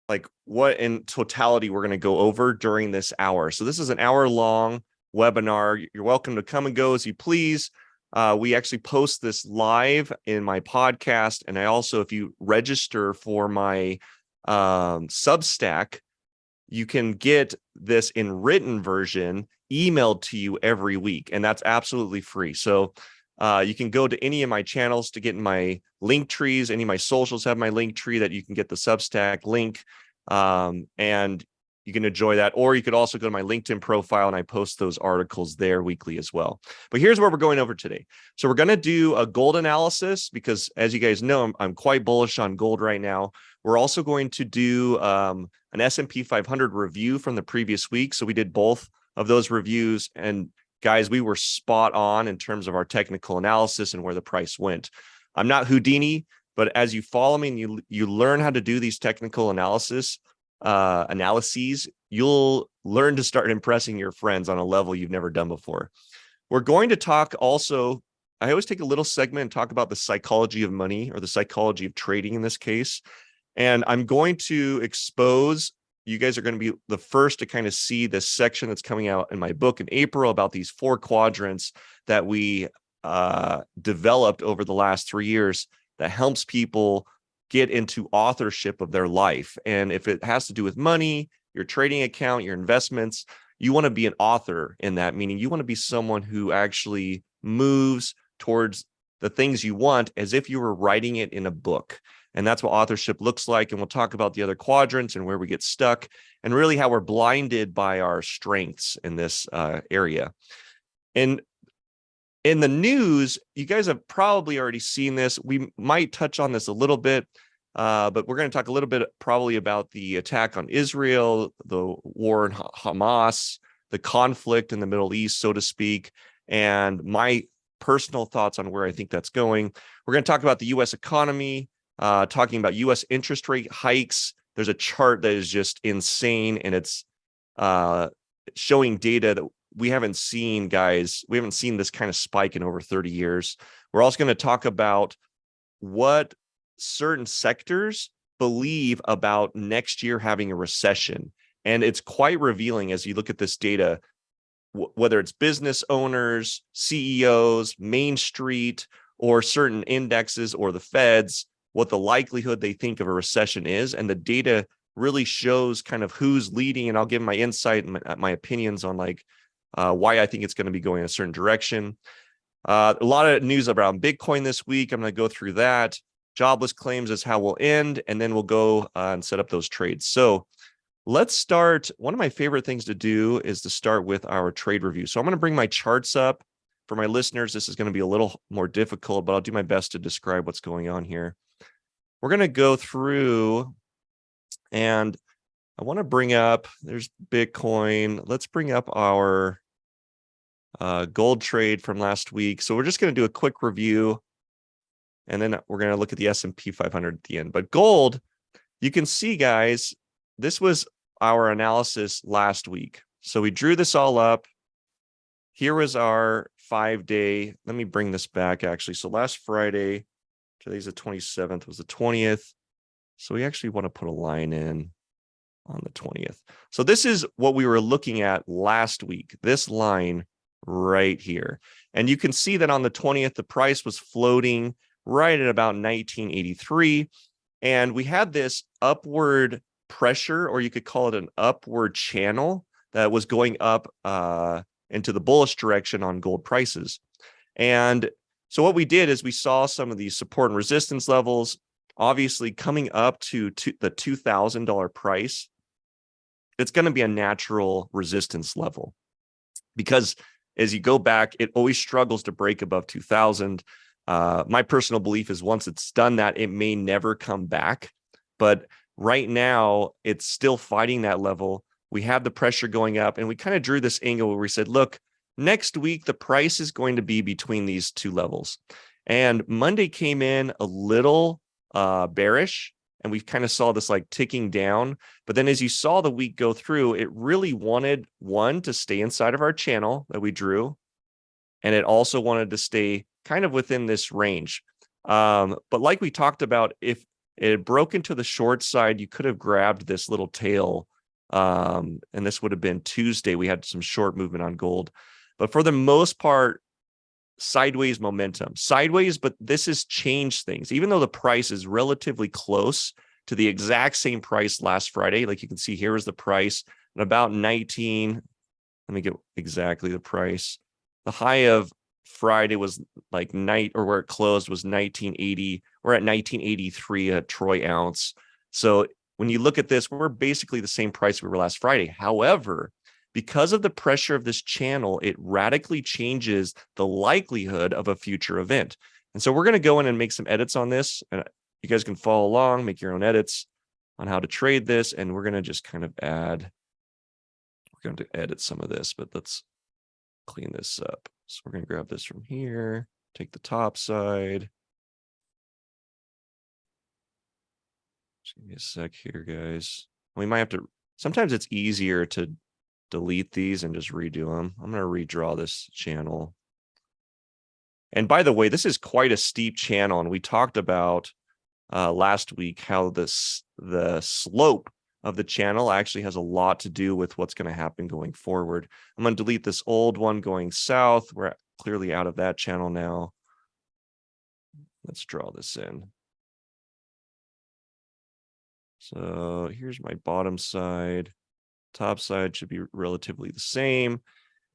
like what in totality we're going to go over during this hour. So this is an hour-long webinar. You're welcome to come and go as you please. We actually post this live in my podcast, and I also, if you register for my Substack, you can get this in written version emailed to you every week, and that's absolutely free. So you can go to any of my channels to get in my link trees. Any of my socials have my link tree that you can get the Substack link, and you can enjoy that. Or you could also go to my LinkedIn profile, and I post those articles there weekly as well. But here's what we're going over today. So we're going to do a gold analysis because, as you guys know, I'm quite bullish on gold right now. We're also going to do an S&P 500 review from the previous week. So we did both of those reviews, and guys, we were spot on in terms of our technical analysis and where the price went. I'm not Houdini, but as you follow me and you learn how to do these technical analyses, you'll learn to start impressing your friends on a level you've never done before. We're going to talk also, I always take a little segment and talk about the psychology of money, or the psychology of trading in this case. And I'm going to expose, you guys are going to be the first to kind of see this section that's coming out in my book in April about these 4 quadrants that we developed over the last 3 years that helps people get into authorship of their life. And if it has to do with money, your trading account, your investments, you want to be an author in that, meaning you want to be someone who actually moves towards the things you want as if you were writing it in a book. And that's what authorship looks like. And we'll talk about the other quadrants and where we get stuck, and really how we're blinded by our strengths in this area. And in the news, you guys have probably already seen this. We might touch on this a little bit, but we're going to talk a little bit probably about the attack on Israel, the war in Hamas, the conflict in the Middle East, so to speak, and my personal thoughts on where I think that's going. We're going to talk about the U.S. economy, talking about U.S. interest rate hikes. There's a chart that is just insane, and it's showing data that we haven't seen, guys. We haven't seen this kind of spike in over 30 years. We're also going to talk about what certain sectors believe about next year having a recession. And it's quite revealing as you look at this data, whether it's business owners, CEOs, Main Street, or certain indexes or the Feds, what the likelihood they think of a recession is. And the data really shows kind of who's leading. And I'll give my insight and my opinions on like why I think it's going to be going in a certain direction. A lot of news around Bitcoin this week. I'm going to go through that. Jobless claims is how we'll end, and then we'll go and set up those trades. So let's start. One of my favorite things to do is to start with our trade review. So I'm going to bring my charts up. For my listeners, this is going to be a little more difficult, but I'll do my best to describe what's going on here. We're going to go through, and I want to bring up, there's Bitcoin. Let's bring up our gold trade from last week. So we're just going to do a quick review, and then we're going to look at the S&P 500 at the end. But gold, you can see, guys, this was our analysis last week. So we drew this all up. Here was our 5-day. Let me bring this back, actually. So last Friday, today's the 27th, was the 20th. So we actually want to put a line in on the 20th. So this is what we were looking at last week, this line right here. And you can see that on the 20th, the price was floating right at about 1983. And we had this upward pressure, or you could call it an upward channel that was going up into the bullish direction on gold prices. And so what we did is we saw some of these support and resistance levels, obviously coming up to the $2,000 price. It's going to be a natural resistance level because as you go back, it always struggles to break above 2,000. My personal belief is once it's done that, it may never come back. But right now, it's still fighting that level. We have the pressure going up, and we kind of drew this angle where we said, look, next week, the price is going to be between these two levels. And Monday came in a little bearish, and we kind of saw this like ticking down. But then as you saw the week go through, it really wanted one to stay inside of our channel that we drew. And it also wanted to stay kind of within this range. But like we talked about, if It had broken to the short side. You could have grabbed this little tail, and this would have been Tuesday. We had some short movement on gold, but for the most part, sideways momentum. Sideways, but this has changed things. Even though the price is relatively close to the exact same price last Friday, like you can see here is the price at about 19. Let me get exactly the price. The high of Friday was like where it closed was 1980. We're at 1983 a troy ounce. So when you look at this, we're basically the same price we were last Friday. However, because of the pressure of this channel, it radically changes the likelihood of a future event. And so we're going to go in and make some edits on this. And you guys can follow along, make your own edits on how to trade this. And we're going to just kind of we're going to edit some of this, but let's clean this up. So we're going to grab this from here, take the top side. Just give me a sec here, guys. We might have to, sometimes it's easier to delete these and just redo them. I'm going to redraw this channel. And by the way, this is quite a steep channel. And we talked about last week how the slope of the channel actually has a lot to do with what's going to happen going forward. I'm going to delete this old one going south. We're clearly out of that channel now. Let's draw this in. So here's my bottom side. Top side should be relatively the same.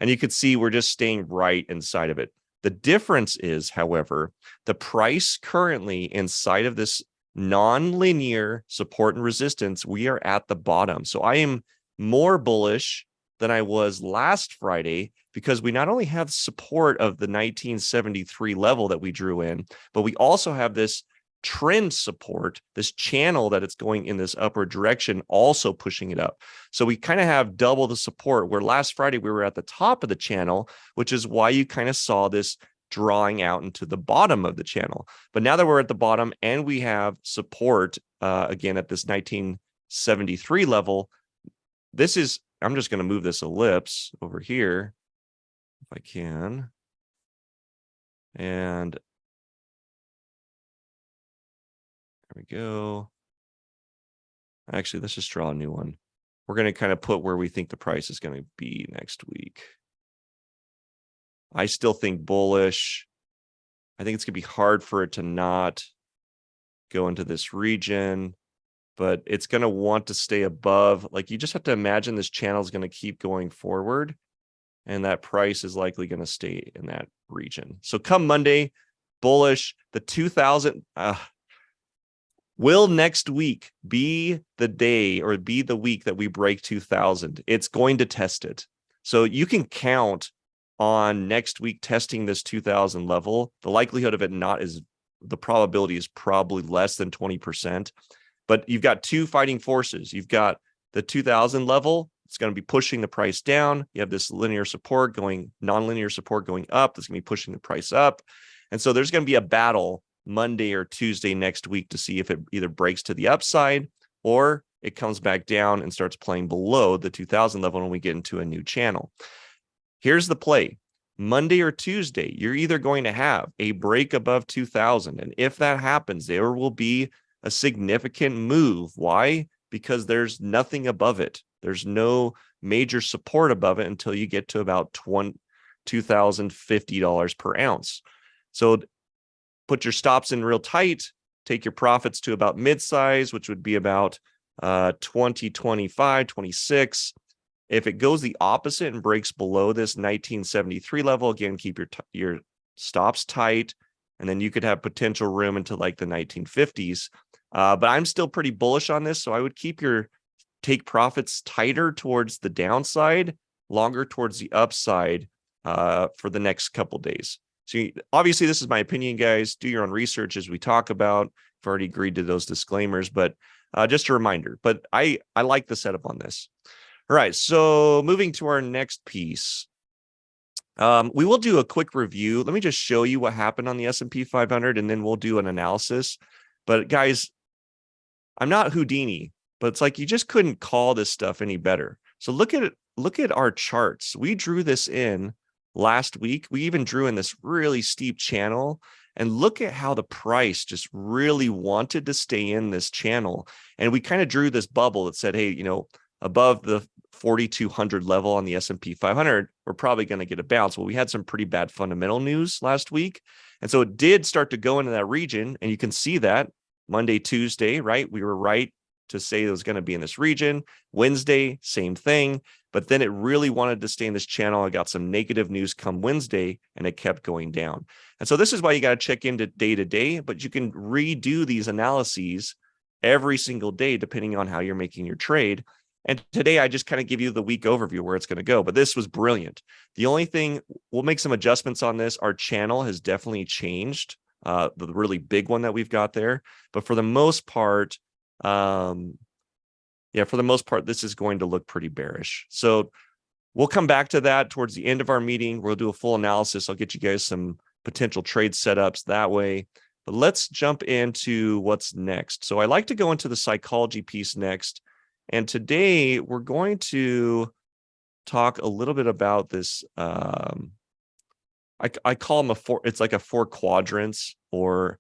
And you could see we're just staying right inside of it. The difference is, however, the price currently inside of this non-linear support and resistance, we are at the bottom. So I am more bullish than I was last Friday because we not only have support of the 1973 level that we drew in, but we also have this trend support, this channel that it's going in this upward direction, also pushing it up. So we kind of have double the support, where last Friday we were at the top of the channel, which is why you kind of saw this drawing out into the bottom of the channel. But now that we're at the bottom and we have support again at this 1973 level, this is, I'm just going to move this ellipse over here if I can. And there we go. Actually, let's just draw a new one. We're going to kind of put where we think the price is going to be next week. I still think bullish. I think it's going to be hard for it to not go into this region, but it's going to want to stay above. Like, you just have to imagine this channel is going to keep going forward, and that price is likely going to stay in that region. So come Monday, bullish. The 2000 will next week be the day or be the week that we break 2000. It's going to test it. So you can count on next week testing this 2000 level. The likelihood of it not is, the probability is probably less than 20%. But you've got two fighting forces. You've got the 2000 level. It's going to be pushing the price down. You have this linear support going, non-linear support going up. That's going to be pushing the price up. And so there's going to be a battle Monday or Tuesday next week to see if it either breaks to the upside or it comes back down and starts playing below the 2000 level when we get into a new channel. Here's the play. Monday or Tuesday, you're either going to have a break above 2000. And if that happens, there will be a significant move. Why? Because there's nothing above it. There's no major support above it until you get to about $2,050 per ounce. So put your stops in real tight, take your profits to about mid-size, which would be about 20, 25, 26. If it goes the opposite and breaks below this 1973 level, again, keep your stops tight, and then you could have potential room into like the 1950s. But I'm still pretty bullish on this, so I would keep your take profits tighter towards the downside, longer towards the upside for the next couple days. So obviously, this is my opinion, guys. Do your own research as we talk about. I've already agreed to those disclaimers, but just a reminder. But I like the setup on this. All right, so moving to our next piece. We will do a quick review. Let me just show you what happened on the S&P 500, and then we'll do an analysis. But guys, I'm not Houdini, but it's like you just couldn't call this stuff any better. So look at it. Look at our charts. We drew this in last week. We even drew in this really steep channel, and look at how the price just really wanted to stay in this channel. And we kind of drew this bubble that said, hey, above the 4,200 level on the S&P 500, we're probably going to get a bounce. Well, we had some pretty bad fundamental news last week. And so it did start to go into that region. And you can see that Monday, Tuesday, right? We were right to say it was going to be in this region. Wednesday, same thing. But then it really wanted to stay in this channel. I got some negative news come Wednesday, and it kept going down. And so this is why you got to check into day to day, but you can redo these analyses every single day, depending on how you're making your trade. And today I just kind of give you the week overview where it's going to go, but this was brilliant. The only thing, we'll make some adjustments on this. Our channel has definitely changed, the really big one that we've got there. But for the most part, this is going to look pretty bearish. So we'll come back to that towards the end of our meeting. We'll do a full analysis. I'll get you guys some potential trade setups that way. But let's jump into what's next. So I like to go into the psychology piece next. And today we're going to talk a little bit about this. I call them it's like a 4 quadrants or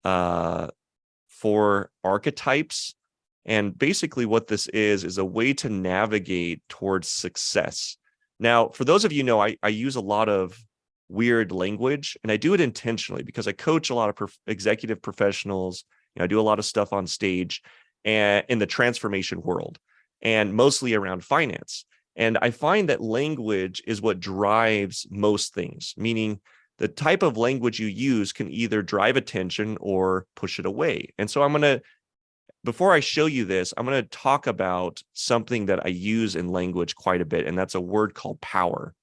4 archetypes. And basically what this is a way to navigate towards success. Now, for those of you know, I use a lot of weird language, and I do it intentionally because I coach a lot of executive professionals. I do a lot of stuff on stage and in the transformation world, and mostly around finance. And I find that language is what drives most things, meaning the type of language you use can either drive attention or push it away. And so before I show you this, I'm going to talk about something that I use in language quite a bit, and that's a word called power.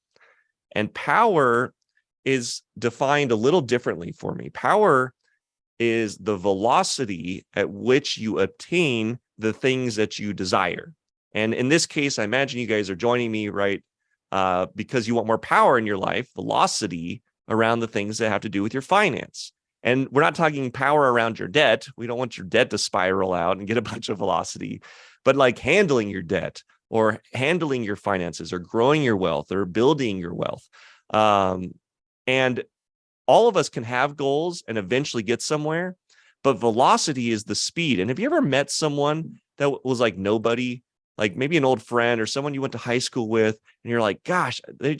And power is defined a little differently for me. Power is the velocity at which you obtain the things that you desire. And in this case, I imagine you guys are joining me, right? Because you want more power in your life, velocity around the things that have to do with your finance. And we're not talking power around your debt. We don't want your debt to spiral out and get a bunch of velocity, but like handling your debt or handling your finances or growing your wealth or building your wealth. And all of us can have goals and eventually get somewhere, but velocity is the speed. And have you ever met someone that was like nobody, like maybe an old friend or someone you went to high school with, and you're like, gosh, they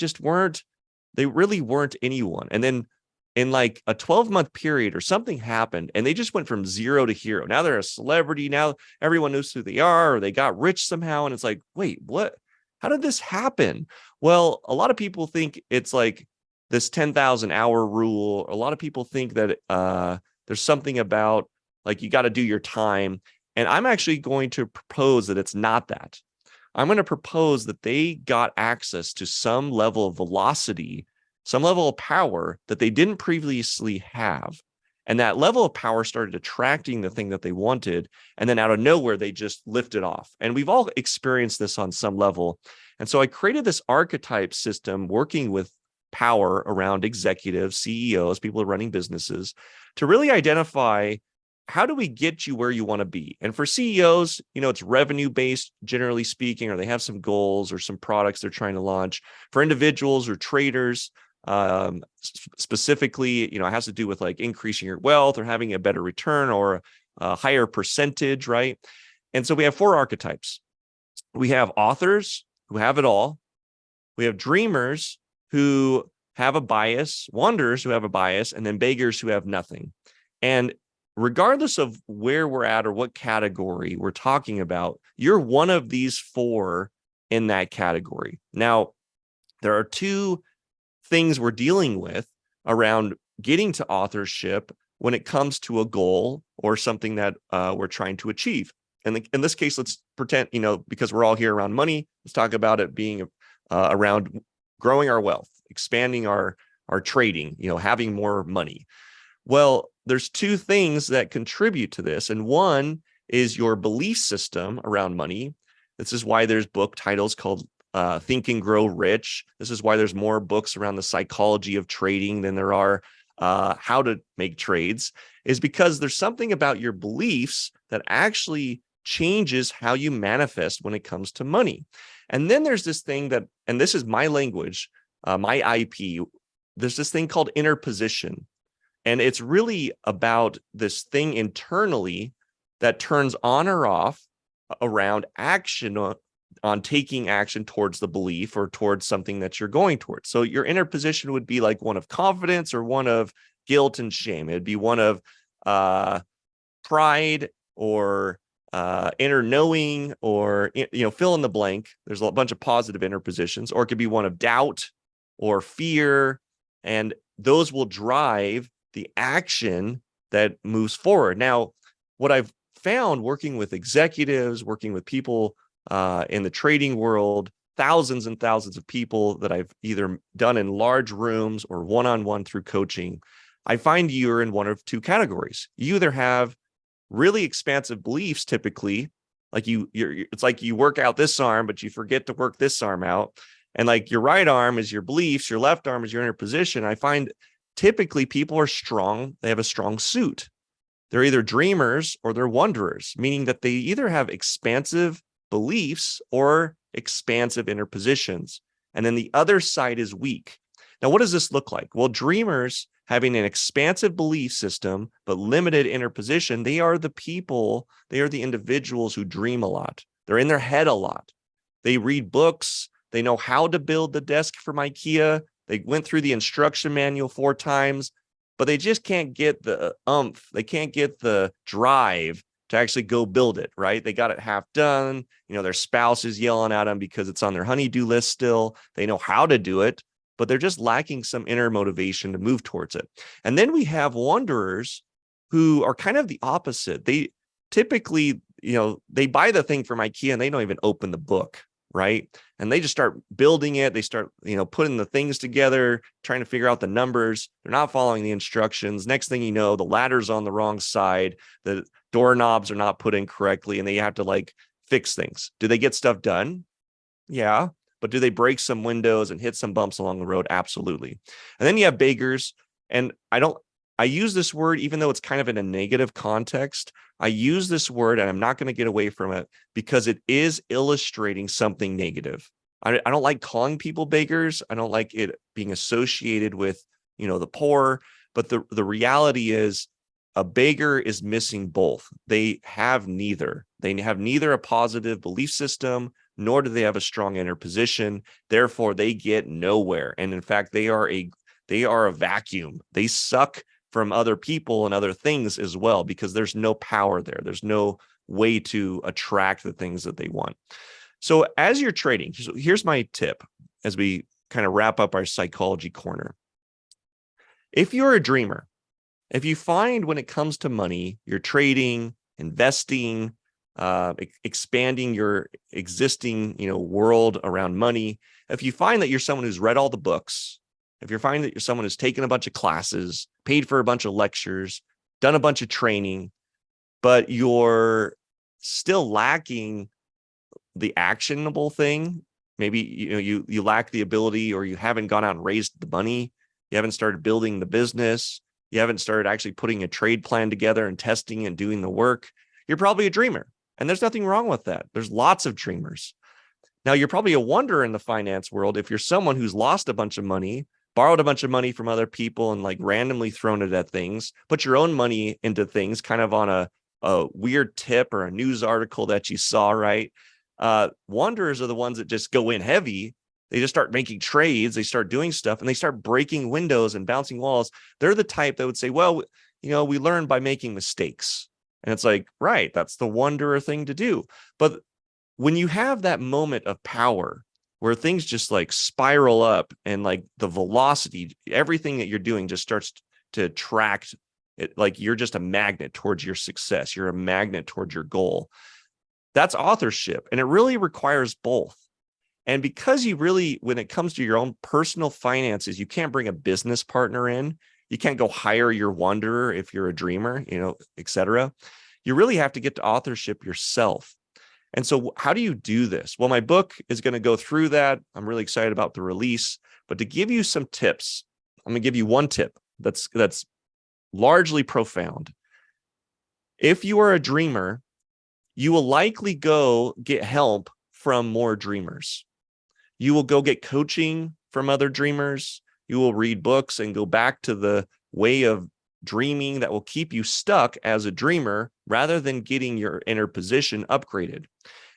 really weren't anyone. And then in like a 12-month period or something happened and they just went from 0 to hero. Now they're a celebrity. Now everyone knows who they are, or they got rich somehow. And it's like, wait, what? How did this happen? Well, a lot of people think it's like this 10,000 hour rule. A lot of people think that there's something about like you got to do your time. And I'm actually going to propose that it's not that. I'm going to propose that they got access to some level of velocity, some level of power that they didn't previously have. And that level of power started attracting the thing that they wanted. And then out of nowhere, they just lifted off. And we've all experienced this on some level. And so I created this archetype system working with power around executives, CEOs, people who are running businesses, to really identify how do we get you where you want to be. And for CEOs, it's revenue based, generally speaking, or they have some goals or some products they're trying to launch. For individuals or traders, specifically, it has to do with like increasing your wealth or having a better return or a higher percentage, right? And so we have 4 archetypes. We have authors who have it all. We have dreamers who have a bias, wanderers who have a bias, and then beggars who have nothing. And regardless of where we're at or what category we're talking about, you're one of these 4 in that category. Now, there are 2 things we're dealing with around getting to authorship when it comes to a goal or something that we're trying to achieve. And in this case, let's pretend, because we're all here around money, let's talk about it being around growing our wealth, expanding our trading, having more money. Well, there's 2 things that contribute to this. And one is your belief system around money. This is why there's book titles called Think and Grow Rich. This is why there's more books around the psychology of trading than there are how to make trades, is because there's something about your beliefs that actually changes how you manifest when it comes to money. And then there's this thing that, and this is my language, my IP, there's this thing called inner position. And it's really about this thing internally that turns on or off around action on taking action towards the belief or towards something that you're going towards. So your inner position would be like one of confidence or one of guilt and shame. It'd be one of pride or inner knowing, or fill in the blank. There's a bunch of positive inner positions, or it could be one of doubt or fear, and those will drive the action that moves forward. Now, what I've found working with executives, working with people in the trading world, thousands and thousands of people that I've either done in large rooms or one-on-one through coaching, I find you're in one of two categories. You either have really expansive beliefs, typically, like it's like you work out this arm, but you forget to work this arm out. And like your right arm is your beliefs, your left arm is your inner position. I find typically people are strong. They have a strong suit. They're either dreamers or they're wanderers, meaning that they either have expansive beliefs or expansive inner positions. And then the other side is weak. Now, what does this look like? Well, dreamers having an expansive belief system, but limited inner position, they are the people, they are the individuals who dream a lot. They're in their head a lot. They read books. They know how to build the desk from IKEA. They went through the instruction manual 4 times, but they just can't get the oomph. They can't get the drive to actually go build it, right? They got it half done. Their spouse is yelling at them because it's on their honey-do list still. They know how to do it, but they're just lacking some inner motivation to move towards it. And then we have wanderers who are kind of the opposite. They typically, they buy the thing from IKEA and they don't even open the book, right? And they just start building it. They start, putting the things together, trying to figure out the numbers. They're not following the instructions. Next thing you know, the ladder's on the wrong side. The doorknobs are not put in correctly, and they have to fix things. Do they get stuff done? Yeah. But do they break some windows and hit some bumps along the road? Absolutely. And then you have beggars. And I use this word, even though it's kind of in a negative context, I use this word and I'm not going to get away from it because it is illustrating something negative. I don't like calling people beggars. I don't like it being associated with, the poor. But the reality is a beggar is missing both. They have neither. They have neither a positive belief system, nor do they have a strong inner position. Therefore, they get nowhere. And in fact, they are a vacuum. They suck from other people and other things as well, because there's no power there. There's no way to attract the things that they want. So as you're trading, here's my tip as we kind of wrap up our psychology corner. If you're a dreamer, if you find when it comes to money, you're trading, investing, expanding your existing, world around money, if you find that you're someone who's read all the books, if you're finding that you're someone who's taken a bunch of classes, paid for a bunch of lectures, done a bunch of training, but you're still lacking the actionable thing, maybe you lack the ability, or you haven't gone out and raised the money, you haven't started building the business, you haven't started actually putting a trade plan together and testing and doing the work, you're probably a dreamer. And there's nothing wrong with that. There's lots of dreamers. Now, you're probably a wanderer in the finance world if you're someone who's lost a bunch of money, borrowed a bunch of money from other people and randomly thrown it at things, put your own money into things kind of on a weird tip or a news article that you saw, right? Wanderers are the ones that just go in heavy. They just start making trades. They start doing stuff and they start breaking windows and bouncing walls. They're the type that would say, well, we learn by making mistakes. And it's like, right, that's the wanderer thing to do. But when you have that moment of power where things just spiral up and the velocity, everything that you're doing just starts to attract it, you're just a magnet towards your success. You're a magnet towards your goal. That's authorship. And it really requires both. And because you really, when it comes to your own personal finances, you can't bring a business partner in. You can't go hire your wanderer if you're a dreamer, et cetera. You really have to get to authorship yourself. And so how do you do this? Well, my book is going to go through that. I'm really excited about the release. But to give you some tips, I'm going to give you one tip that's largely profound. If you are a dreamer, you will likely go get help from more dreamers. You will go get coaching from other dreamers. You will read books and go back to the way of dreaming that will keep you stuck as a dreamer rather than getting your inner position upgraded.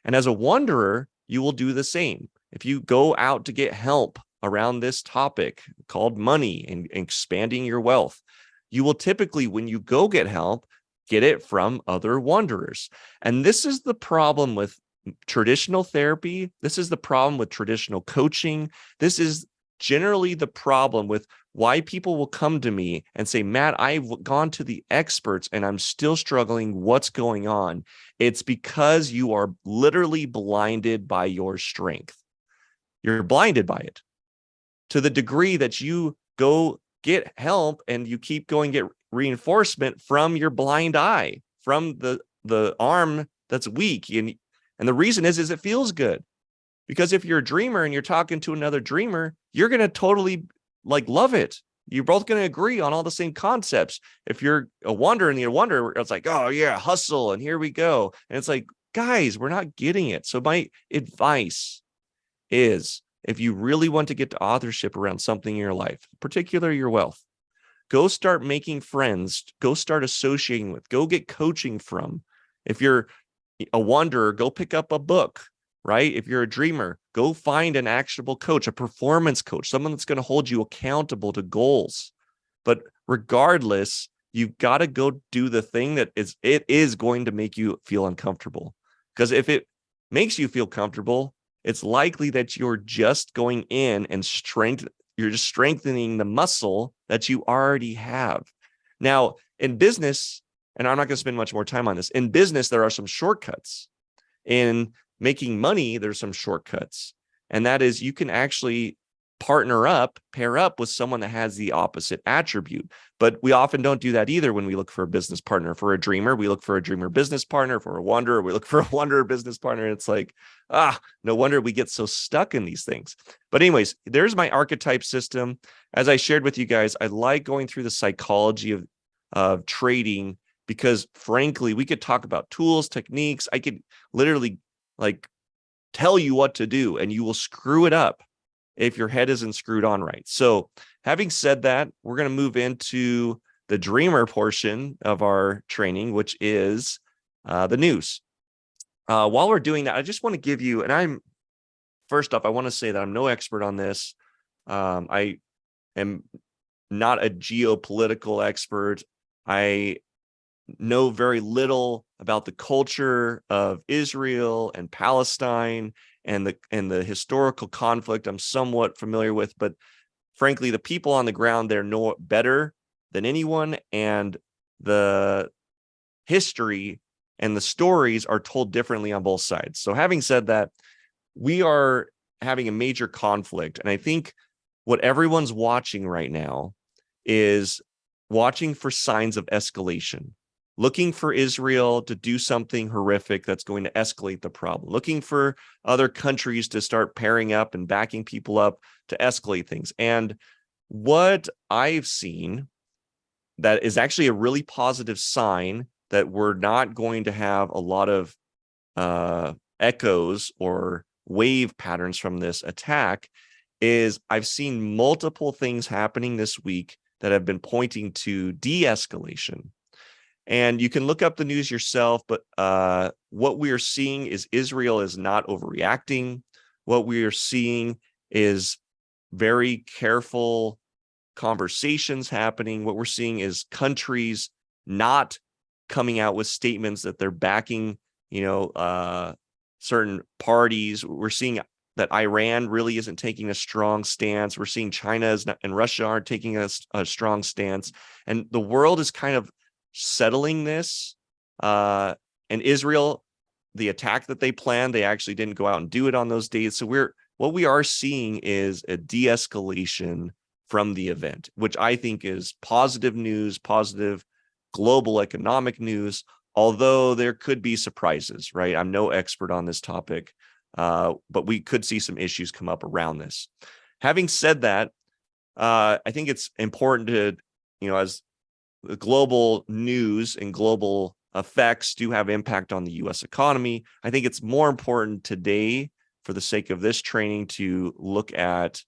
And as a wanderer, you will do the same. If you go out to get help around this topic called money and expanding your wealth, you will typically, when you go get help, get it from other wanderers. And this is the problem with traditional therapy. This is the problem with traditional coaching. This is generally the problem with why people will come to me and say, Matt, I've gone to the experts and I'm still struggling. What's going on? It's because you are literally blinded by your strength. You're blinded by it to the degree that you go get help and you keep going get reinforcement from your blind eye, from the arm that's weak. And the reason is it feels good. Because if you're a dreamer and you're talking to another dreamer, you're going to totally love it. You're both going to agree on all the same concepts. If you're a wanderer and you're a wanderer, it's like, oh yeah, hustle. And here we go. And it's like, guys, we're not getting it. So my advice is, if you really want to get to authorship around something in your life, particularly your wealth, go start making friends, go start associating with, go get coaching from. If you're a wanderer, go pick up a book, right? If you're a dreamer, go find an actionable coach, a performance coach, someone that's going to hold you accountable to goals. But regardless, you've got to go do the thing that is going to make you feel uncomfortable. Because if it makes you feel comfortable, it's likely that you're just going in and you're just strengthening the muscle that you already have. Now, in business, and I'm not going to spend much more time on this, in business, there are some shortcuts. In making money, there's some shortcuts. And that is, you can actually pair up with someone that has the opposite attribute. But we often don't do that either when we look for a business partner. For a dreamer, we look for a dreamer business partner. For a wanderer, we look for a wanderer business partner. It's like, no wonder we get so stuck in these things. But anyways, there's my archetype system. As I shared with you guys, I like going through the psychology of trading, because frankly, we could talk about tools, techniques. I could literally tell you what to do and you will screw it up if your head isn't screwed on right. So having said that, we're going to move into the dreamer portion of our training, which is the news. While we're doing that, I just want to give you, and first off, I want to say that I'm no expert on this. I am not a geopolitical expert. I know very little about the culture of Israel and Palestine and the historical conflict I'm somewhat familiar with, but frankly, the people on the ground there know better than anyone, and the history and the stories are told differently on both sides. So having said that, we are having a major conflict, and I think what everyone's watching right now is watching for signs of escalation, looking for Israel to do something horrific that's going to escalate the problem, looking for other countries to start pairing up and backing people up to escalate things. And what I've seen that is actually a really positive sign that we're not going to have a lot of echoes or wave patterns from this attack is I've seen multiple things happening this week that have been pointing to de-escalation. And you can look up the news yourself, but what we are seeing is Israel is not overreacting. What we are seeing is very careful conversations happening. What we're seeing is countries not coming out with statements that they're backing, certain parties. We're seeing that Iran really isn't taking a strong stance. We're seeing China and Russia aren't taking a strong stance. And the world is kind of settling this. And Israel, the attack that they planned, they actually didn't go out and do it on those days. So what we are seeing is a de-escalation from the event, which I think is positive news, positive global economic news, although there could be surprises, right? I'm no expert on this topic, but we could see some issues come up around this. Having said that, I think it's important to, as the global news and global effects do have impact on the U.S. economy, I think it's more important today, for the sake of this training, to look at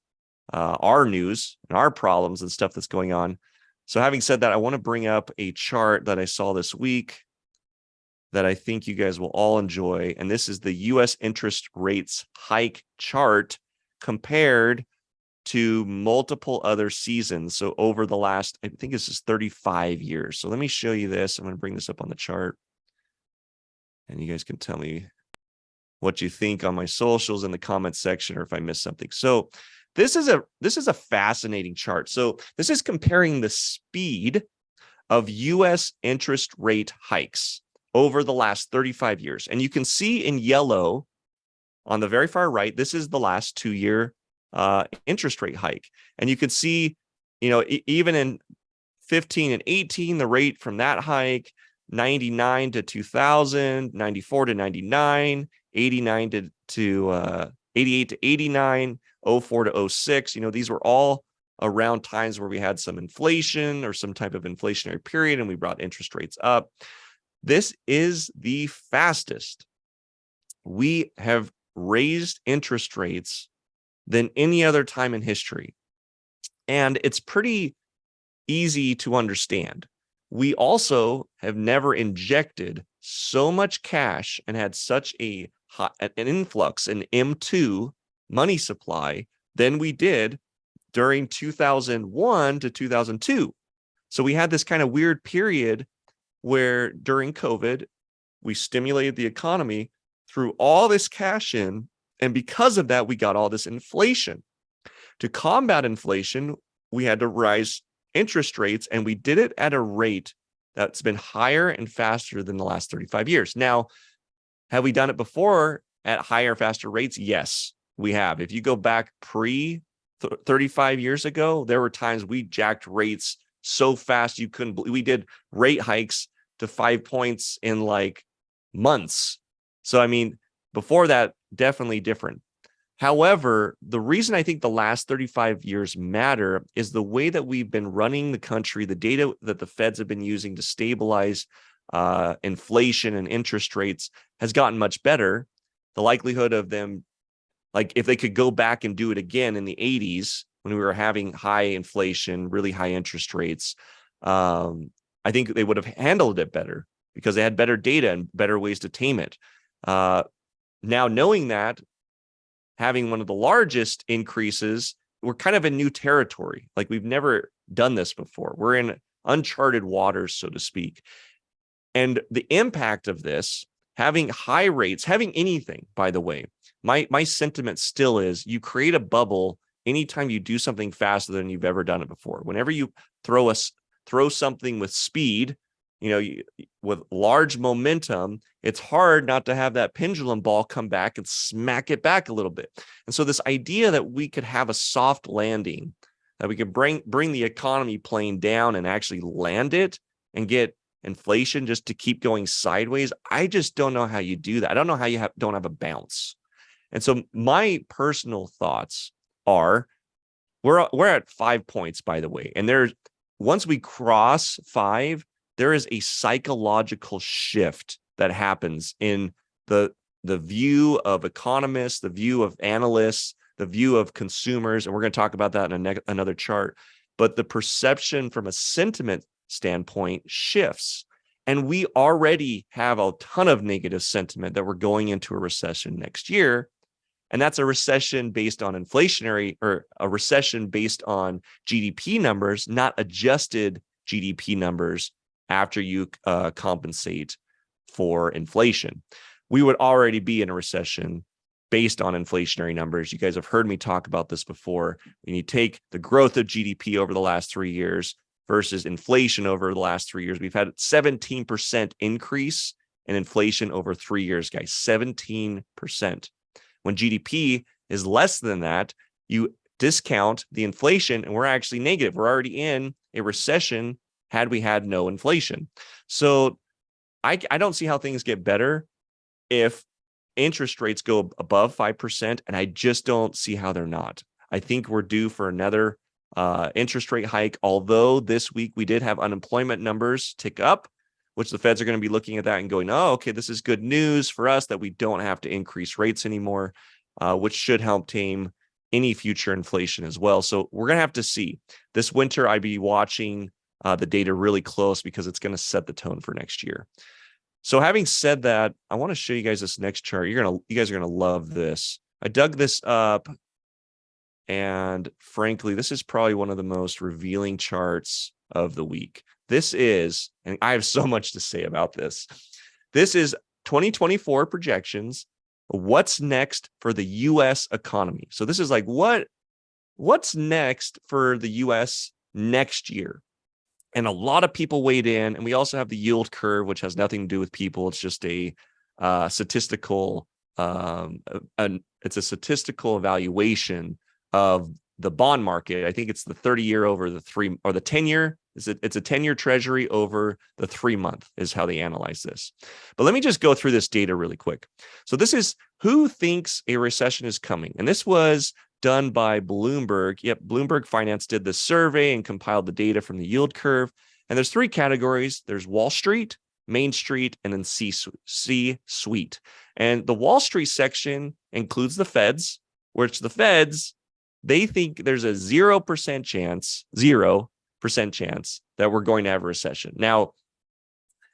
our news and our problems and stuff that's going on So having said that, I want to bring up a chart that I saw this week that I think you guys will all enjoy. And this is the US interest rates hike chart compared to multiple other seasons. So over the last, I think this is 35 years. So let me show you this. I'm going to bring this up on the chart. And you guys can tell me what you think on my socials in the comments section, or if I missed something. So this is a fascinating chart. So this is comparing the speed of US interest rate hikes over the last 35 years. And you can see in yellow on the very far right, this is the last 2-year interest rate hike. And you can see, even in 15 and 18, the rate from that hike, 99 to 2000, 94 to 99, 89 to 88 to 89, 04 to 06. These were all around times where we had some inflation or some type of inflationary period, and we brought interest rates up. This is the fastest we have raised interest rates than any other time in history. And it's pretty easy to understand. We also have never injected so much cash and had such an influx, an M2 money supply than we did during 2001 to 2002. So we had this kind of weird period where during COVID, we stimulated the economy through all this cash in. And because of that, we got all this inflation. To combat inflation, we had to rise interest rates, and we did it at a rate that's been higher and faster than the last 35 years. Now, have we done it before at higher, faster rates? Yes, we have. If you go back 35 years ago, there were times we jacked rates so fast you couldn't believe. We did rate hikes to 5 points in like months. So, I mean, before that, definitely different. However, the reason I think the last 35 years matter is the way that we've been running the country, the data that the feds have been using to stabilize inflation and interest rates has gotten much better. The likelihood of them, like if they could go back and do it again in the 80s when we were having high inflation, really high interest rates, I think they would have handled it better because they had better data and better ways to tame it. Now, knowing that, having one of the largest increases, we're kind of in new territory. Like we've never done this before. We're in uncharted waters, so to speak. And the impact of this, having high rates, having anything, by the way, my sentiment still is you create a bubble anytime you do something faster than you've ever done it before. Whenever you throw something with speed, with large momentum, it's hard not to have that pendulum ball come back and smack it back a little bit. And so this idea that we could have a soft landing, that we could bring the economy plane down and actually land it and get inflation just to keep going sideways, I just don't know how you do that. I don't know how you don't have a bounce. And so my personal thoughts are, we're at 5 points, by the way, and once we cross 5, there is a psychological shift that happens in the view of economists, the view of analysts, the view of consumers, and we're going to talk about that in another chart. But the perception from a sentiment standpoint shifts, and we already have a ton of negative sentiment that we're going into a recession next year. And that's a recession based on inflationary, or a recession based on GDP numbers, not adjusted GDP numbers after you compensate for inflation. We would already be in a recession based on inflationary numbers. You guys have heard me talk about this before. When you take the growth of GDP over the last 3 years versus inflation over the last 3 years, we've had 17% increase in inflation over 3 years, guys, 17%. When GDP is less than that, you discount the inflation and we're actually negative. We're already in a recession had we had no inflation. So I don't see how things get better if interest rates go above 5%, and I just don't see how they're not. I think we're due for another interest rate hike, although this week we did have unemployment numbers tick up, which the feds are going to be looking at that and going, oh, okay, this is good news for us that we don't have to increase rates anymore, which should help tame any future inflation as well. So we're going to have to see. This winter, I'd be watching the data really close because it's going to set the tone for next year. So having said that, I want to show you guys this next chart. You guys are gonna love this. I dug this up, and frankly, this is probably one of the most revealing charts of the week. This is, and I have so much to say about this. This is 2024 projections. What's next for the US economy? So this is like what's next for the US next year? And a lot of people weighed in, and we also have the yield curve, which has nothing to do with people. It's just a statistical, it's a statistical evaluation of the bond market. I think it's the 30-year over the 3 or the 10-year. It's a 10-year treasury over the 3-month is how they analyze this. But let me just go through this data really quick. So this is who thinks a recession is coming. And this was done by Bloomberg. Yep, Bloomberg Finance did the survey and compiled the data from the yield curve. And there's 3 categories. There's Wall Street, Main Street, and then C-suite. And the Wall Street section includes the Feds, which the Feds, they think there's a 0% chance that we're going to have a recession. Now,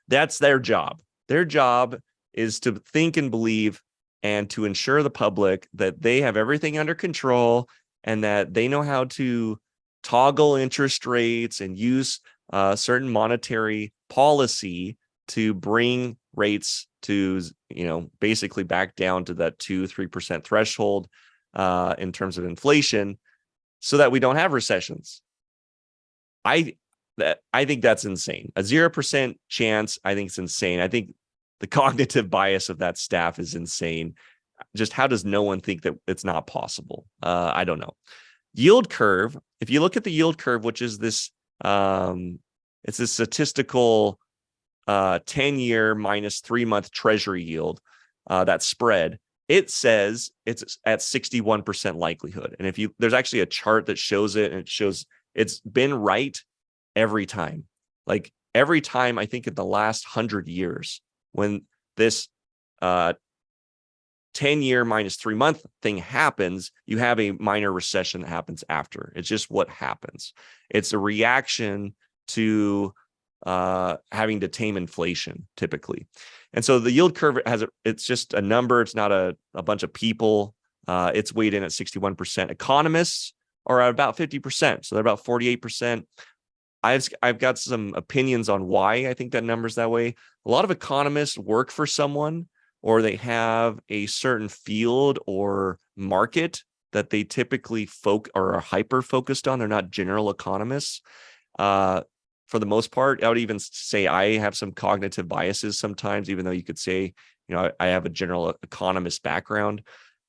that's their job. Their job is to think and believe and to ensure the public that they have everything under control and that they know how to toggle interest rates and use certain monetary policy to bring rates to, basically back down to that 2-3% threshold in terms of inflation so that we don't have recessions. I think that's insane. A 0% chance, I think it's insane. I think the cognitive bias of that staff is insane. Just how does no one think that it's not possible? I don't know. Yield curve. If you look at the yield curve, which is this, it's a statistical 10-year minus 3-month treasury yield, that spread, it says it's at 61% likelihood. And there's actually a chart that shows it, and it shows it's been right every time. Like every time, I think in the last 100 years, when this 10-year minus 3-month thing happens, you have a minor recession that happens after. It's just what happens. It's a reaction to having to tame inflation typically. And so the yield curve it's just a number. It's not a bunch of people. It's weighed in at 61%. Economists are at about 50%. So they're about 48%. I've got some opinions on why I think that number's that way. A lot of economists work for someone, or they have a certain field or market that they typically are hyper focused on. They're not general economists. For the most part, I would even say I have some cognitive biases sometimes, even though you could say, I have a general economist background.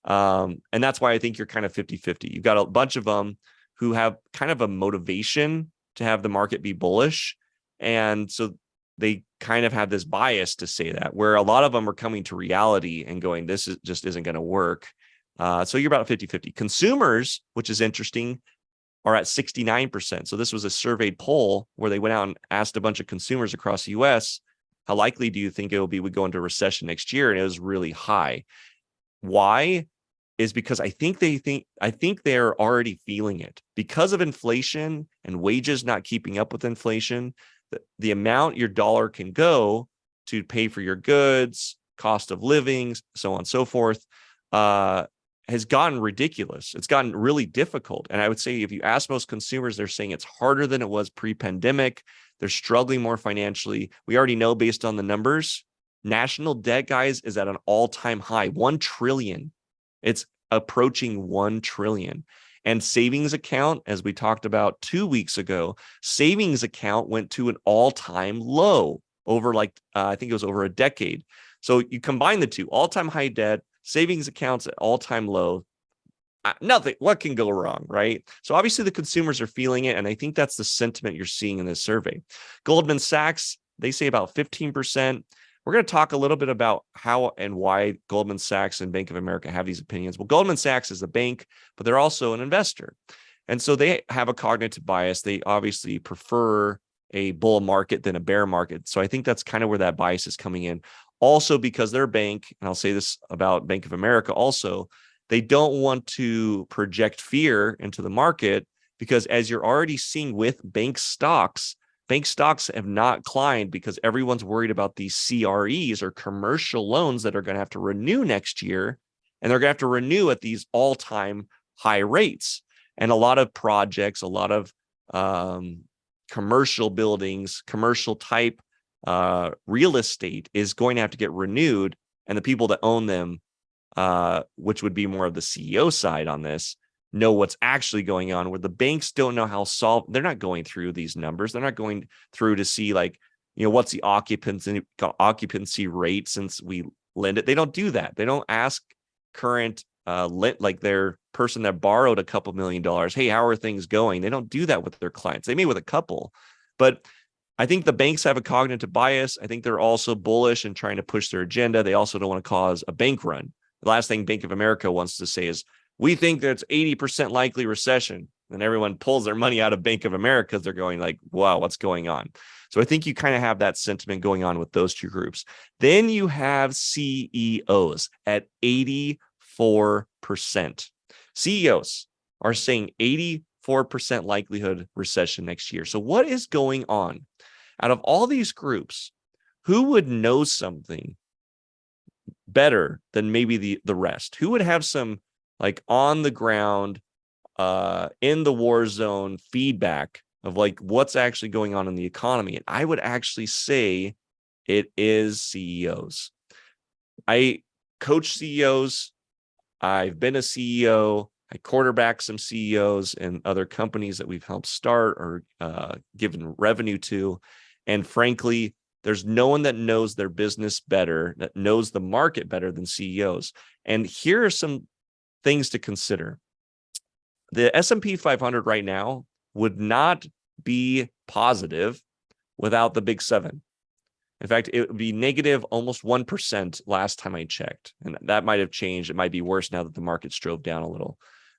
And that's why I think you're kind of 50-50. You've got a bunch of them who have kind of a motivation to have the market be bullish. And so they kind of have this bias to say that, where a lot of them are coming to reality and going, this just isn't going to work. So you're about 50-50. Consumers, which is interesting, are at 69%. So this was a surveyed poll where they went out and asked a bunch of consumers across the US, how likely do you think it will be we go into a recession next year? And it was really high. Why? Is because I think they're already feeling it because of inflation and wages not keeping up with inflation. The amount your dollar can go to pay for your goods, cost of living, so on and so forth, has gotten ridiculous. It's gotten really difficult. And I would say if you ask most consumers, they're saying it's harder than it was pre-pandemic. They're struggling more financially. We already know based on the numbers, national debt, guys, is at an all-time high, 1 trillion. It's approaching 1 trillion. And savings account, as we talked about 2 weeks ago, savings account went to an all-time low over I think it was over a decade. So you combine the two, all-time high debt, savings accounts at all-time low. Nothing, what can go wrong, right? So obviously the consumers are feeling it. And I think that's the sentiment you're seeing in this survey. Goldman Sachs, they say about 15%. We're going to talk a little bit about how and why Goldman Sachs and Bank of America have these opinions. Well, Goldman Sachs is a bank, but they're also an investor. And so they have a cognitive bias. They obviously prefer a bull market than a bear market. So I think that's kind of where that bias is coming in. Also, because they're a bank, and I'll say this about Bank of America also, they don't want to project fear into the market because as you're already seeing with bank stocks, bank stocks have not climbed because everyone's worried about these CREs or commercial loans that are going to have to renew next year. And they're going to have to renew at these all-time high rates. And a lot of projects, a lot of commercial buildings, commercial type real estate is going to have to get renewed. And the people that own them, which would be more of the CEO side on this, know what's actually going on, where the banks don't know how they're not going through these numbers. They're not going through to see what's the occupancy rate since we lend it. They don't do that. They don't ask current their person that borrowed a couple $1 million, hey, how are things going? They don't do that with their clients. They may with a couple, but I think the banks have a cognitive bias. I think they're also bullish and trying to push their agenda. They also don't want to cause a bank run. The last thing Bank of America wants to say is, we think that it's 80% likely recession. And everyone pulls their money out of Bank of America because they're going like, wow, what's going on? So I think you kind of have that sentiment going on with those two groups. Then you have CEOs at 84%. CEOs are saying 84% likelihood recession next year. So what is going on? Out of all these groups, who would know something better than maybe the rest? Who would have some on the ground, in the war zone feedback of what's actually going on in the economy? And I would actually say it is CEOs. I coach CEOs. I've been a CEO. I quarterback some CEOs and other companies that we've helped start or given revenue to. And frankly, there's no one that knows their business better, that knows the market better than CEOs. And here are some things to consider. The S&P 500 right now would not be positive without the big seven. In fact, it would be negative almost 1% last time I checked. And that might have changed. It might be worse now that the market's drove down a little.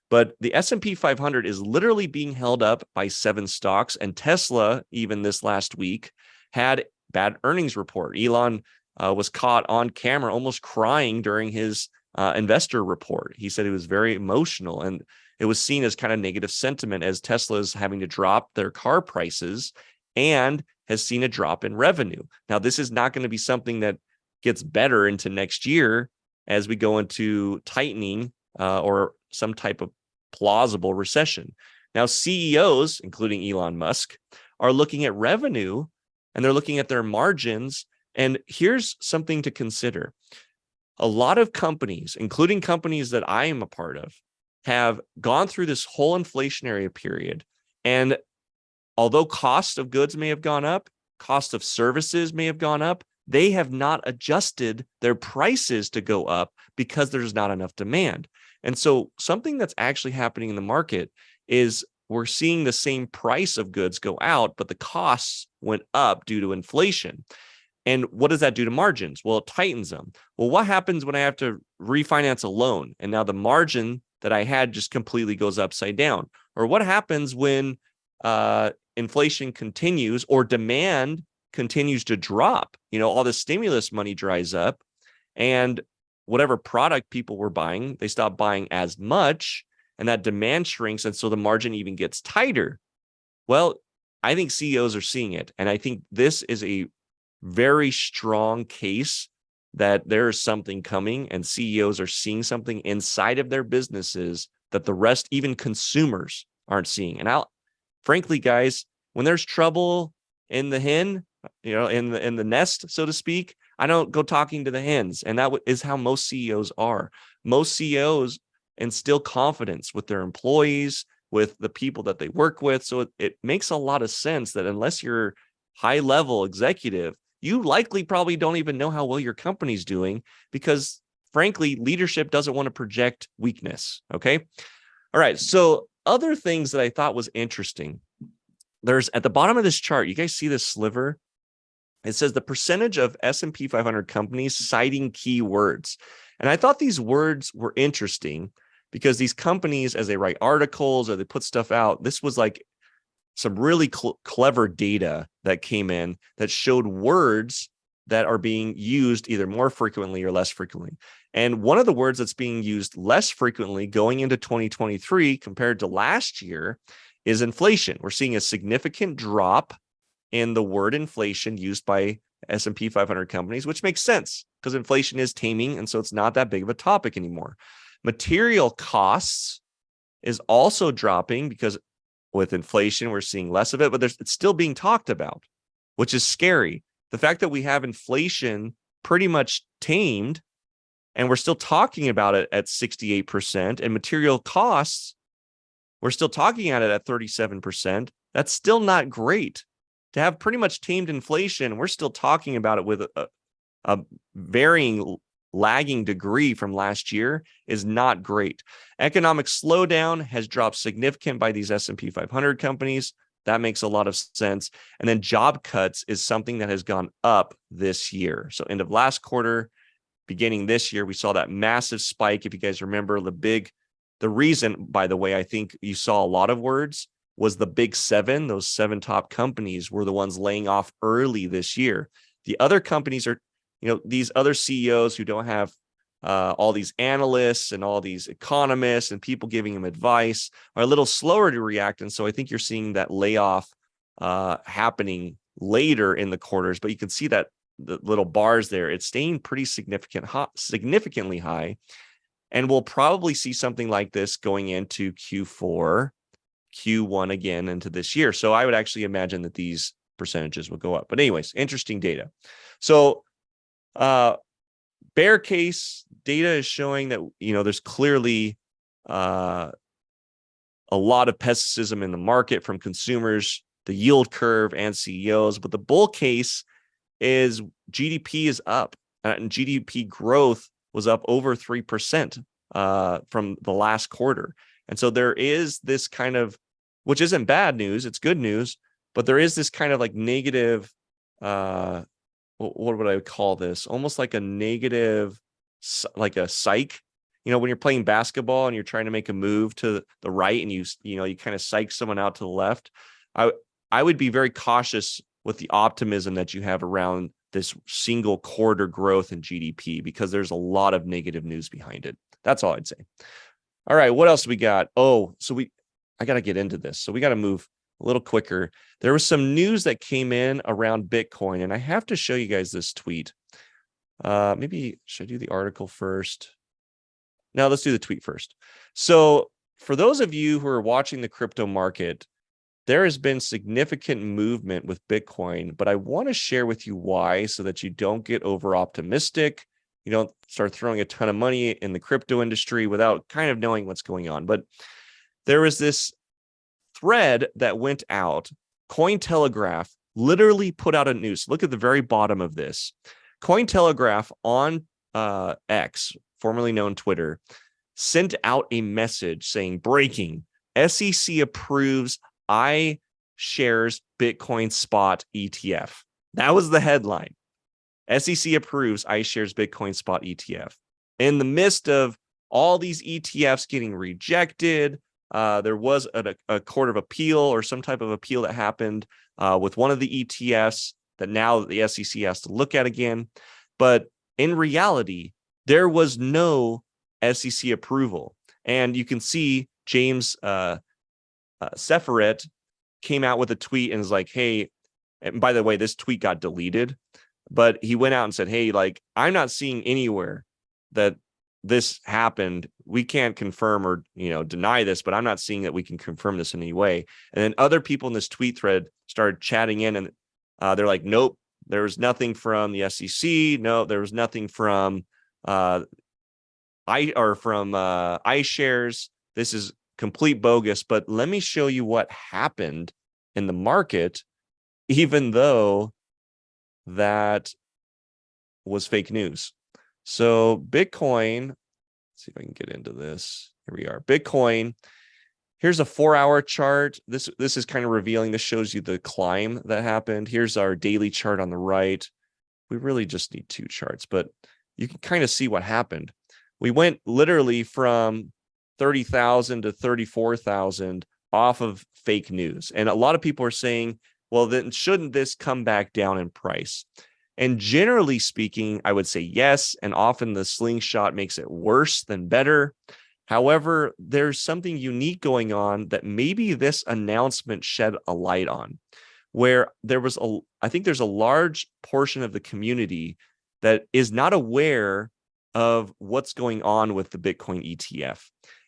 But the S&P 500 is literally being held up by 7 stocks. And Tesla, even this last week, had bad earnings report. Elon was caught on camera almost crying during his investor report. He said he was very emotional, and it was seen as kind of negative sentiment as Tesla is having to drop their car prices and has seen a drop in revenue. Now, this is not going to be something that gets better into next year as we go into tightening or some type of plausible recession. Now, CEOs, including Elon Musk, are looking at revenue and they're looking at their margins. And here's something to consider. A lot of companies, including companies that I am a part of, have gone through this whole inflationary period. And although cost of goods may have gone up, cost of services may have gone up, they have not adjusted their prices to go up because there's not enough demand. And so something that's actually happening in the market is we're seeing the same price of goods go out, but the costs went up due to inflation. And what does that do to margins? Well, it tightens them. Well, what happens when I have to refinance a loan and now the margin that I had just completely goes upside down? Or what happens when inflation continues or demand continues to drop? All the stimulus money dries up and whatever product people were buying, they stop buying as much and that demand shrinks. And so the margin even gets tighter. Well, I think CEOs are seeing it. And I think this is a very strong case that there is something coming and CEOs are seeing something inside of their businesses that the rest, even consumers, aren't seeing. And frankly, guys, when there's trouble in the hen, in the nest, so to speak, I don't go talking to the hens. And that is how most CEOs are. Most CEOs instill confidence with their employees, with the people that they work with. So it makes a lot of sense that unless you're high-level executive, you likely probably don't even know how well your company's doing because, frankly, leadership doesn't want to project weakness, okay? All right, so other things that I thought was interesting. There's at the bottom of this chart, you guys see this sliver? It says the percentage of S&P 500 companies citing keywords. And I thought these words were interesting because these companies, as they write articles or they put stuff out, this was like some really clever data that came in that showed words that are being used either more frequently or less frequently. And one of the words that's being used less frequently going into 2023 compared to last year is inflation. We're seeing a significant drop in the word inflation used by S&P 500 companies, which makes sense because inflation is taming, and so it's not that big of a topic anymore. Material costs is also dropping because with inflation, we're seeing less of it, but it's still being talked about, which is scary. The fact that we have inflation pretty much tamed and we're still talking about it at 68%, and material costs, we're still talking at it at 37%. That's still not great. To have pretty much tamed inflation, we're still talking about it with a varying lagging degree from last year is not great. Economic slowdown has dropped significant by these S&P 500 companies. That makes a lot of sense. And then job cuts is something that has gone up this year. So end of last quarter, beginning this year, we saw that massive spike. If you guys remember the reason, by the way, I think you saw a lot of words was the big seven. Those 7 top companies were the ones laying off early this year. The other companies are, these other CEOs who don't have all these analysts and all these economists and people giving them advice are a little slower to react. And so I think you're seeing that layoff happening later in the quarters, but you can see that the little bars there, it's staying pretty significantly high. And we'll probably see something like this going into Q4, Q1 again into this year. So I would actually imagine that these percentages will go up. But anyways, interesting data. So bear case data is showing that, there's clearly a lot of pessimism in the market from consumers, the yield curve, and CEOs. But the bull case is GDP is up, and GDP growth was up over 3% from the last quarter. And so there is this kind of, which isn't bad news, it's good news, but there is this kind of like negative, what would I call this? Almost like a negative, like a psych. When you're playing basketball and you're trying to make a move to the right and you kind of psych someone out to the left. I would be very cautious with the optimism that you have around this single quarter growth in GDP, because there's a lot of negative news behind it. That's all I'd say. All right, what else we got? I got to get into this. So we got to move a little quicker. There was some news that came in around Bitcoin, and I have to show you guys this tweet. Maybe should I do the article first? No, let's do the tweet first. So for those of you who are watching the crypto market, there has been significant movement with Bitcoin, but I want to share with you why, so that you don't get over optimistic. You don't start throwing a ton of money in the crypto industry without kind of knowing what's going on. But there was this thread that went out. Cointelegraph literally put out a news. Look at the very bottom of this. Cointelegraph on X, formerly known Twitter, sent out a message saying, breaking, SEC approves iShares Bitcoin spot ETF. That was the headline. SEC approves iShares Bitcoin spot ETF. In the midst of all these ETFs getting rejected, there was a court of appeal or some type of appeal that happened with one of the ETFs that now the SEC has to look at again. But in reality, there was no SEC approval. And you can see James Seferet came out with a tweet and is like, hey, and by the way, this tweet got deleted, but he went out and said, hey, like, I'm not seeing anywhere that this happened. We can't confirm or, deny this, but I'm not seeing that we can confirm this in any way. And then other people in this tweet thread started chatting in, and they're like, nope, there was nothing from the SEC. No, there was nothing from iShares. This is complete bogus. But let me show you what happened in the market, even though that was fake news. So Bitcoin, let's see if I can get into this. Here we are. Bitcoin. Here's a 4-hour chart. This is kind of revealing. This shows you the climb that happened. Here's our daily chart on the right. We really just need 2 charts, but you can kind of see what happened. We went literally from 30,000 to 34,000 off of fake news. And a lot of people are saying, well, then shouldn't this come back down in price? And generally speaking, I would say yes. And often the slingshot makes it worse than better. However, there's something unique going on that maybe this announcement shed a light on. where I think there's a large portion of the community that is not aware of what's going on with the Bitcoin ETF.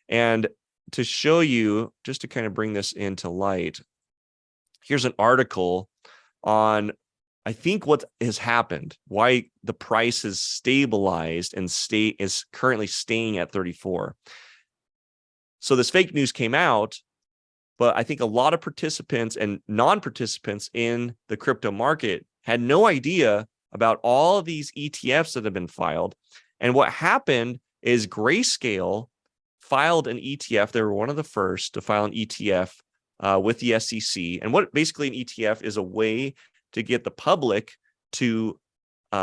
And to show you, just to kind of bring this into light, here's an article on, I think, what has happened, why the price has stabilized and is currently staying at 34. So this fake news came out, but I think a lot of participants and non-participants in the crypto market had no idea about all of these ETFs that have been filed. And what happened is Grayscale filed an ETF. They were one of the first to file an ETF with the SEC. And what basically an ETF is a way to get the public to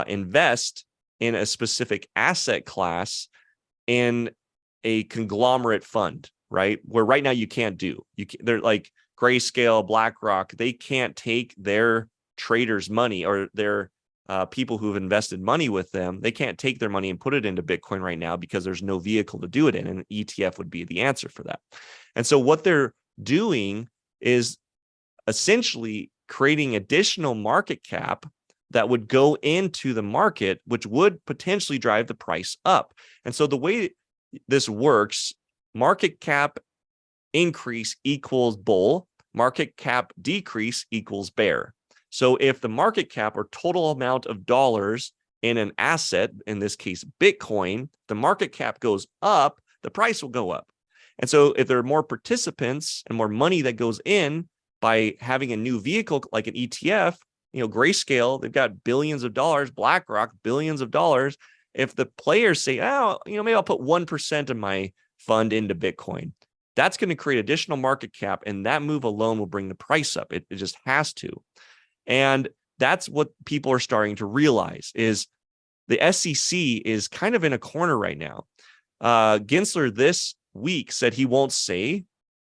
invest in a specific asset class in a conglomerate fund, right? Where right now you can't do. They're like Grayscale, BlackRock, they can't take their traders' money or their people who've invested money with them. They can't take their money and put it into Bitcoin right now because there's no vehicle to do it in. And an ETF would be the answer for that. And so what they're doing is essentially creating additional market cap that would go into the market, which would potentially drive the price up. And so the way this works, market cap increase equals bull, market cap decrease equals bear. So if the market cap or total amount of dollars in an asset, in this case, Bitcoin, the market cap goes up, the price will go up. And so if there are more participants and more money that goes in by having a new vehicle like an ETF, Grayscale, they've got billions of dollars, BlackRock, billions of dollars. If the players say, maybe I'll put 1% of my fund into Bitcoin, that's going to create additional market cap. And that move alone will bring the price up. It just has to. And that's what people are starting to realize is the SEC is kind of in a corner right now. Gensler this week said he won't say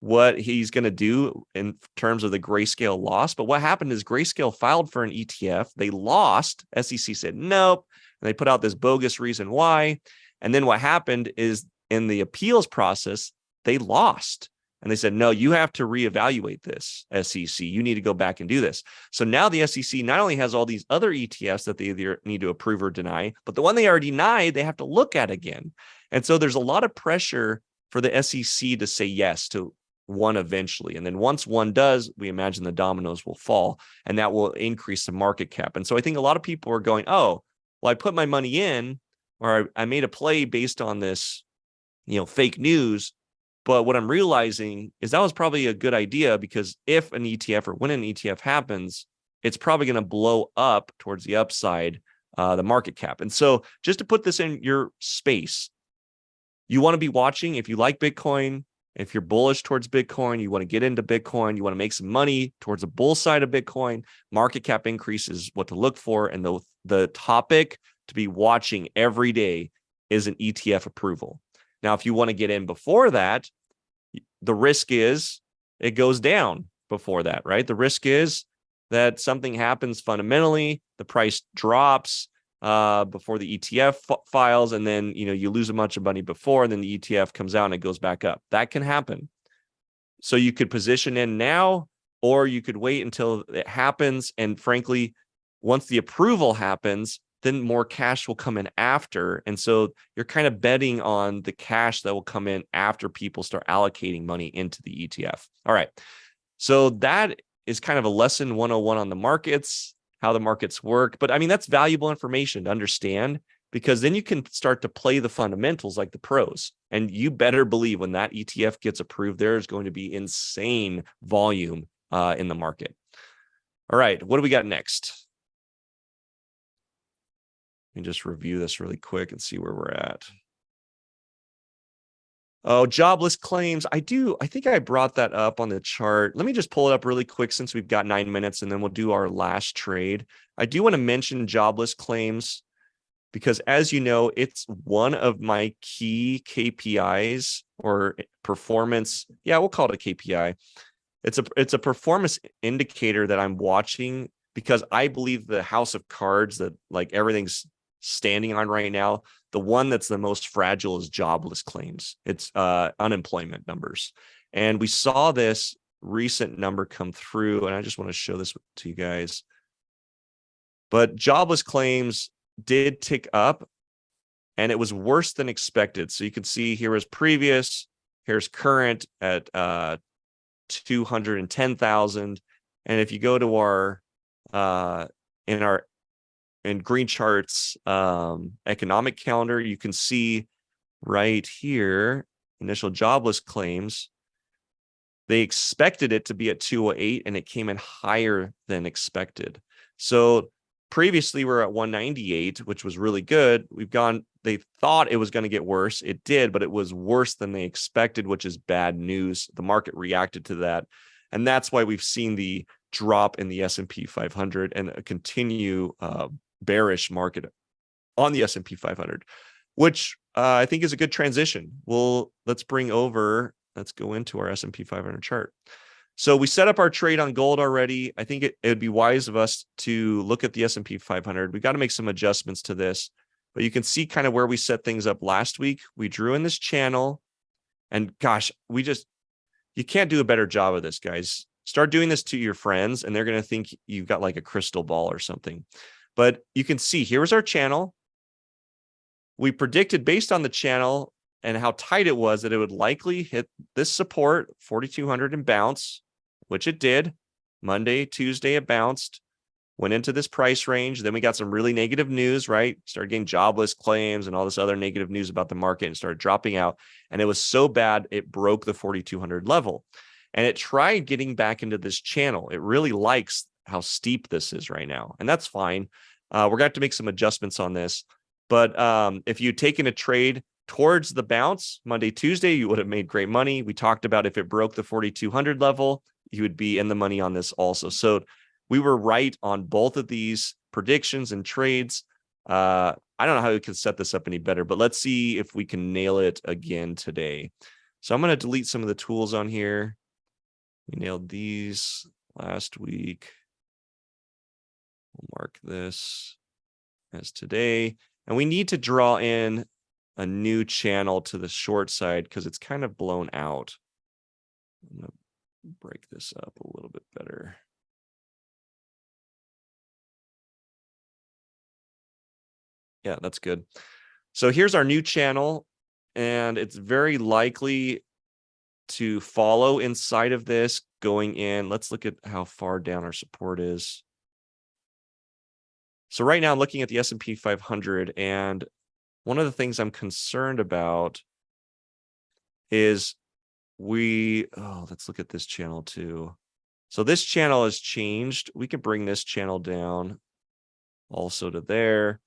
what he's going to do in terms of the Grayscale loss. But what happened is Grayscale filed for an ETF. They lost. SEC said nope. And they put out this bogus reason why. And then what happened is in the appeals process, they lost. And they said, no, you have to reevaluate this, SEC. You need to go back and do this. So now the SEC not only has all these other ETFs that they either need to approve or deny, but the one they already denied, they have to look at again. And so there's a lot of pressure for the SEC to say yes to one eventually. And then once one does, we imagine the dominoes will fall and that will increase the market cap. And so I think a lot of people are going, oh, well, I put my money in, or I made a play based on this, fake news. But what I'm realizing is that was probably a good idea because if an ETF or when an ETF happens, it's probably going to blow up towards the upside, the market cap. And so just to put this in your space, you want to be watching if you like Bitcoin, if you're bullish towards Bitcoin, you want to get into Bitcoin, you want to make some money towards the bull side of Bitcoin, market cap increase is what to look for. And the topic to be watching every day is an ETF approval. Now, if you want to get in before that, the risk is it goes down before that, right? The risk is that something happens fundamentally, the price drops before the ETF files, and then you lose a bunch of money before, and then the ETF comes out and it goes back up. That can happen. So you could position in now, or you could wait until it happens. And frankly, once the approval happens, then more cash will come in after. And so you're kind of betting on the cash that will come in after people start allocating money into the ETF. All right. So that is kind of a lesson 101 on the markets, how the markets work. But I mean, that's valuable information to understand because then you can start to play the fundamentals like the pros. And you better believe when that ETF gets approved, there's going to be insane volume in the market. All right. What do we got next? Let me just review this really quick and see where we're at. Oh, jobless claims. I think I brought that up on the chart. Let me just pull it up really quick since we've got 9 minutes and then we'll do our last trade. I do want to mention jobless claims because as you know, it's one of my key KPIs or performance. Yeah, we'll call it a KPI. It's a performance indicator that I'm watching because I believe the house of cards that like everything's standing on right now, the one that's the most fragile is jobless claims. It's unemployment numbers. And we saw this recent number come through, and I just want to show this to you guys. But jobless claims did tick up, and it was worse than expected. So you can see here is previous, here's current at 210,000. And if you go to our in green charts economic calendar, you can see right here initial jobless claims. They expected it to be at 208, and it came in higher than expected. So previously we're at 198, which was really good. They thought it was going to get worse. It did, but it was worse than they expected, which is bad news. The market reacted to that. And that's why we've seen the drop in the S&P 500 and a continue bearish market on the S&P 500, which I think is a good transition. Let's go into our S&P 500 chart. So we set up our trade on gold already. I think it would be wise of us to look at the S&P 500. We got to make some adjustments to this, but you can see kind of where we set things up last week. We drew in this channel, and gosh, you can't do a better job of this, guys. Start doing this to your friends, and they're going to think you've got like a crystal ball or something. But you can see here was our channel. We predicted based on the channel and how tight it was that it would likely hit this support, 4,200, and bounce, which it did. Monday, Tuesday, it bounced, went into this price range. Then we got some really negative news, right? Started getting jobless claims and all this other negative news about the market and started dropping out. And it was so bad, it broke the 4,200 level. And it tried getting back into this channel. It really likes how steep this is right now. And that's fine. We're going to have to make some adjustments on this. But if you'd taken a trade towards the bounce Monday, Tuesday, you would have made great money. We talked about if it broke the 4,200 level, you would be in the money on this also. So we were right on both of these predictions and trades. I don't know how we can set this up any better, but let's see if we can nail it again today. So I'm going to delete some of the tools on here. We nailed these last week. We'll mark this as today. And we need to draw in a new channel to the short side because it's kind of blown out. I'm going to break this up a little bit better. Yeah, that's good. So here's our new channel, and it's very likely to follow inside of this going in. Let's look at how far down our support is. So right now I'm looking at the S&P 500, and one of the things I'm concerned about is let's look at this channel too. So this channel has changed. We can bring this channel down also to there,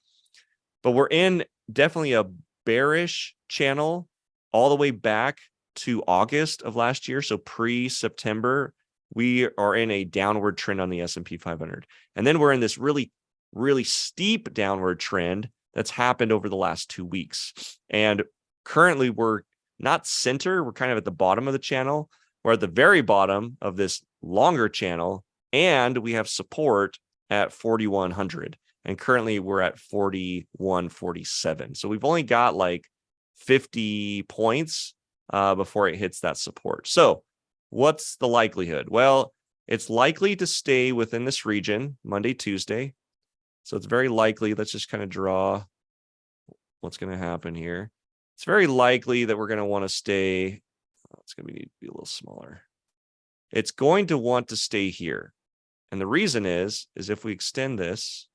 but we're in definitely a bearish channel all the way back to August of last year. So pre-September, we are in a downward trend on the S&P 500. And then we're in this really, really steep downward trend that's happened over the last 2 weeks. And currently we're not center. We're kind of at the bottom of the channel. We're at the very bottom of this longer channel, and we have support at 4,100. And currently we're at 4147. So we've only got like 50 points before it hits that support. So what's the likelihood? Well, it's likely to stay within this region Monday, Tuesday. So it's very likely. Let's just kind of draw what's going to happen here. It's very likely that we're going to want to stay. It's going to need to be a little smaller. It's going to want to stay here. And the reason is if we extend this,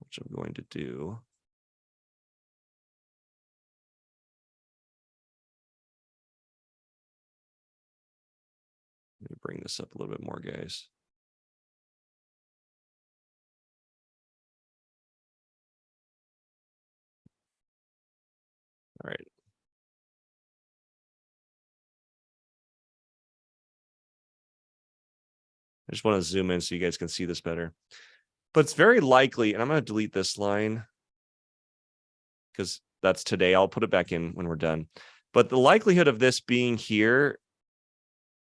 which I'm going to do. Let me bring this up a little bit more, guys. All right. I just want to zoom in so you guys can see this better. But it's very likely, and I'm going to delete this line because that's today. I'll put it back in when we're done. But the likelihood of this being here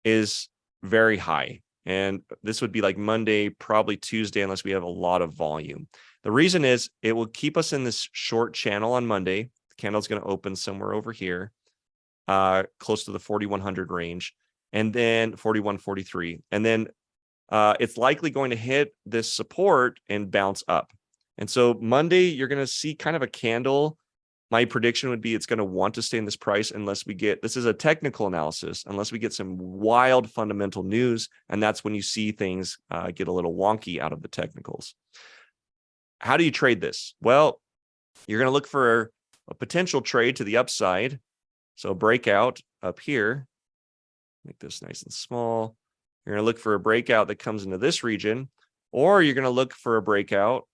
is very high. And this would be like Monday, probably Tuesday, unless we have a lot of volume. The reason is it will keep us in this short channel on Monday. The candle's going to open somewhere over here, close to the 4,100 range. and then 41.43. And then it's likely going to hit this support and bounce up. And so Monday, you're going to see kind of a candle. My prediction would be it's going to want to stay in this price unless we get, this is a technical analysis, unless we get some wild fundamental news. And that's when you see things get a little wonky out of the technicals. How do you trade this? Well, you're going to look for a potential trade to the upside. So breakout up here, make this nice and small. You're going to look for a breakout that comes into this region, or you're going to look for a breakout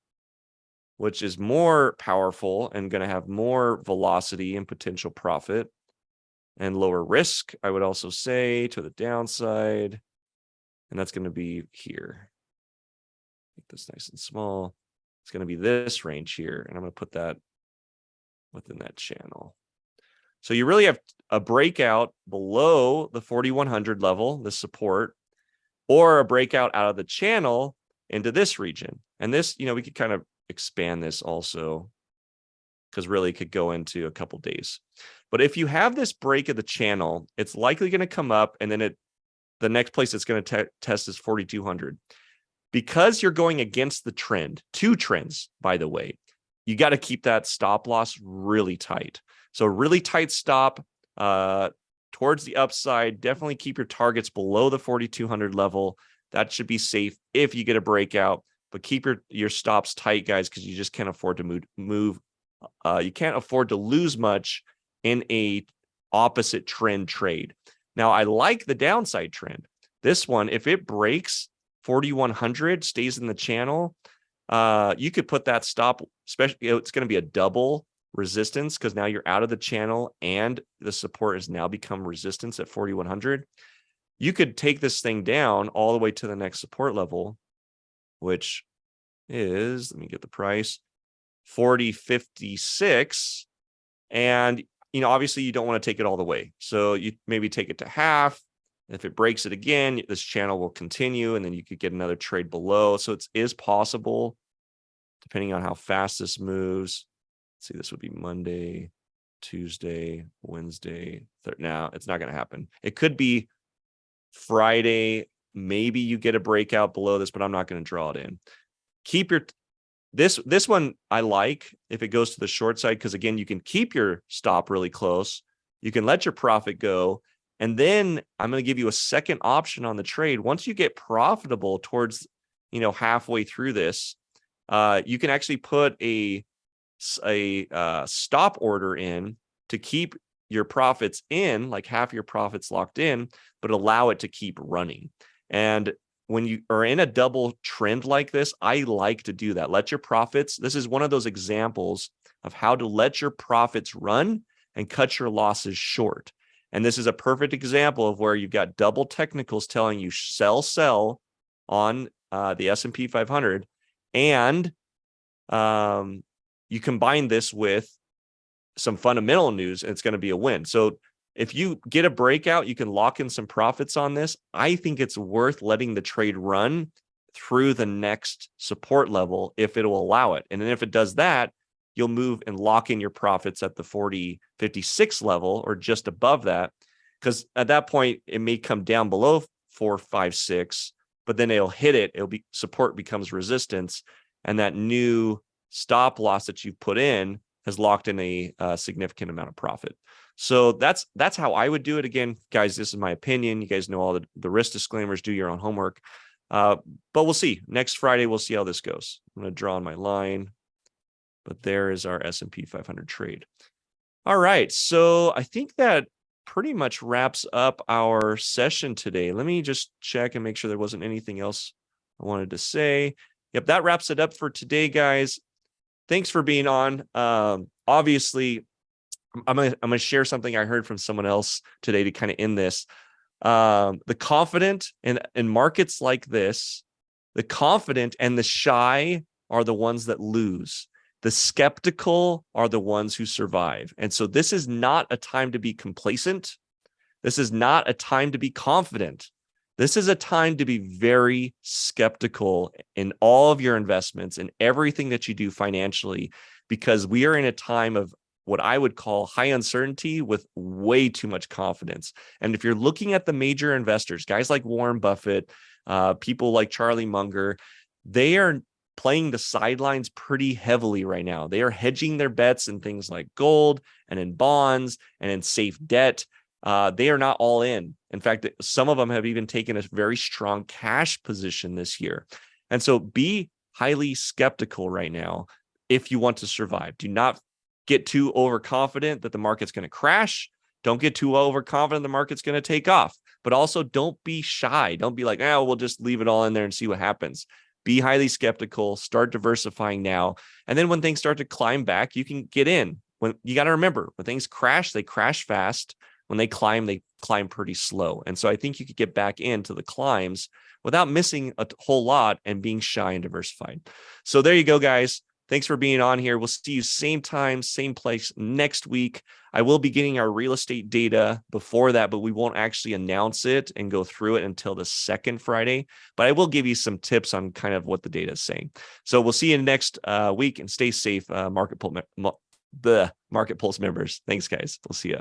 which is more powerful and going to have more velocity and potential profit and lower risk, I would also say, to the downside. And that's going to be here. Make this nice and small. It's going to be this range here, and I'm going to put that within that channel. So you really have a breakout below the 4,100 level, the support, or a breakout out of the channel into this region. And this, we could kind of expand this also, because really it could go into a couple days. But if you have this break of the channel, it's likely going to come up, and then the next place it's going to test is 4,200. Because you're going against the trend, two trends, by the way, you got to keep that stop loss really tight. So really tight stop towards the upside. Definitely keep your targets below the 4,200 level. That should be safe if you get a breakout. But keep your stops tight, guys, because you just can't afford to move. You can't afford to lose much in a opposite trend trade. Now, I like the downside trend. This one, if it breaks 4,100, stays in the channel, you could put that stop, especially it's going to be a double resistance because now you're out of the channel and the support has now become resistance at 4,100. You could take this thing down all the way to the next support level, which is, let me get the price, 40.56. And, obviously you don't want to take it all the way. So you maybe take it to half. If it breaks it again, this channel will continue, and then you could get another trade below. So it is possible, depending on how fast this moves. Let's see, this would be Monday, Tuesday, Wednesday. Now it's not going to happen. It could be Friday. Maybe you get a breakout below this, but I'm not going to draw it in. Keep your this one I like if it goes to the short side, because again, you can keep your stop really close. You can let your profit go. And then I'm going to give you a second option on the trade. Once you get profitable towards, halfway through this, you can actually put a stop order in to keep your profits in, like half your profits locked in, but allow it to keep running. And when you are in a double trend like this, I like to do that. Let your profits. This is one of those examples of how to let your profits run and cut your losses short. And this is a perfect example of where you've got double technicals telling you sell on the S&P 500. And you combine this with some fundamental news, and it's going to be a win. So if you get a breakout, you can lock in some profits on this. I think it's worth letting the trade run through the next support level if it will allow it. And then if it does that, you'll move and lock in your profits at the 40.56 level or just above that, because at that point it may come down below 4.56, but then it'll hit it. Support becomes resistance, and that new stop loss that you've put in has locked in a significant amount of profit. So that's how I would do it. Again, guys, this is my opinion. You guys know all the risk disclaimers. Do your own homework. But we'll see. Next Friday, we'll see how this goes. I'm going to draw on my line. But there is our S&P 500 trade. All right. So I think that pretty much wraps up our session today. Let me just check and make sure there wasn't anything else I wanted to say. Yep, that wraps it up for today, guys. Thanks for being on. Obviously, I'm gonna share something I heard from someone else today to kind of end this. The confident in markets like this, the confident and the shy are the ones that lose. The skeptical are the ones who survive. And so this is not a time to be complacent. This is not a time to be confident. This is a time to be very skeptical in all of your investments and everything that you do financially, because we are in a time of what I would call high uncertainty with way too much confidence. And if you're looking at the major investors, guys like Warren Buffett, people like Charlie Munger, they are playing the sidelines pretty heavily right now. They are hedging their bets in things like gold and in bonds and in safe debt. They are not all in. In fact, some of them have even taken a very strong cash position this year. And so be highly skeptical right now if you want to survive. Do not get too overconfident that the market's going to crash. Don't get too overconfident the market's going to take off. But also don't be shy. Don't be like, oh, we'll just leave it all in there and see what happens. Be highly skeptical, start diversifying now. And then when things start to climb back, you can get in. When you got to remember, when things crash, they crash fast. When they climb pretty slow. And so I think you could get back into the climbs without missing a whole lot and being shy and diversified. So there you go, guys. Thanks for being on here. We'll see you same time, same place next week. I will be getting our real estate data before that, but we won't actually announce it and go through it until the second Friday. But I will give you some tips on kind of what the data is saying. So we'll see you next week, and stay safe, the Market Pulse members. Thanks, guys. We'll see you.